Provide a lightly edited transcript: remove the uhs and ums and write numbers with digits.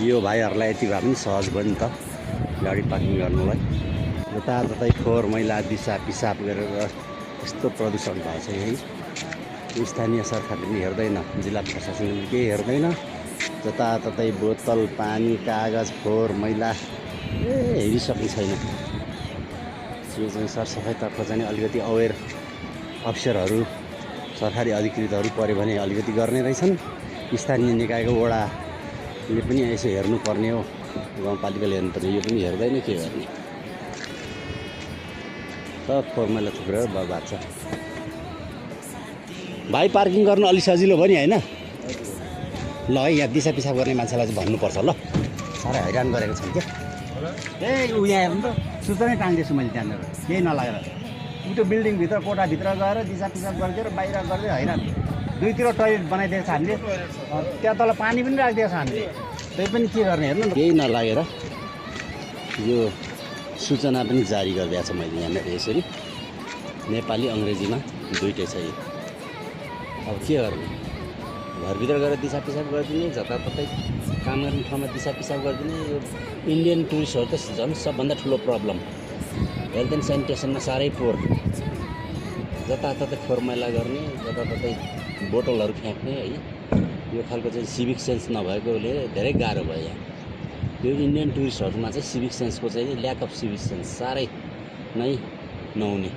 यो भाइहरूलाई यति भए पनि सहज भयो नि त गाडी पार्किङ गर्नुलाई। जताततै फोहोर मैला दिसा पिसाब गरेर यस्तो प्रदूषण भएको छ यही। स्थानीय सरकारले पनि हेर्दैन, जिल्ला प्रशासनले केही हेर्दैन। जताततै बोतल पानी कागज फोहोर मैला हेरिसक्नु छैन। यो चाहिँ सरसफाइतर्फ चाहिँ अलिकति अवेर अफिसरहरू सरकारी अधिकृतहरू पऱ्यो भने अलिकति गर्ने रहेछन्। स्थानीय निकायको वडाले पनि यसो हेर्नुपर्ने हो, गाउँपालिकाले हेर्नुपर्ने, यो पनि हेर्दैन के गर्ने। सब फोहोर मैला थुप्रेर बर्बाद छ। भाइ पार्किङ गर्नु अलि सजिलो भयो नि होइन? ल है, यहाँ दिसा पिसाब गर्ने मान्छेलाई चाहिँ भन्नुपर्छ ल, साह्रै हैरान गरेको छन् क्या। ए ऊ यहाँ हेर्नु त, सूचनै टाङ्दैछु मैले त्यहाँनिर केही नलागेर। उतो बिल्डिङभित्र कोठाभित्र गएर दिसा पिसाब गरिदिएर बाहिर गर्दै हैरान। दुईतिर टोइलेट बनाइदिएको छ हामीले, त्यहाँ तल पानी पनि राखिदिएको छ हामीले, त्यही पनि के गर्ने हेर्नु न। केही नलागेर यो सूचना पनि जारी गरिदिएको छ मैले यहाँनिर यसरी, नेपाली अङ्ग्रेजीमा दुइटै छ यो। अब के गर्ने, घरभित्र गएर दिसा पिसाब गरिदिने, जताततै काम गर्ने ठाउँमा दिसा पिसाब गरिदिने। यो इन्डियन टुरिस्टहरू त झन् सबभन्दा ठुलो प्रब्लम, हेल्थ एन्ड सेनिटेसनमा साह्रै पोर। जताततै फोहोर मैला गर्ने, जताततै बोतलहरू फ्याँक्ने है, यो खालको चाहिँ सिभिक सेन्स नभएकोले धेरै गाह्रो भयो यहाँ। यो इन्डियन टुरिस्टहरूमा चाहिँ सिभिक सेन्सको चाहिँ ल्याक अफ सिभिक सेन्स साह्रै नै नहुने।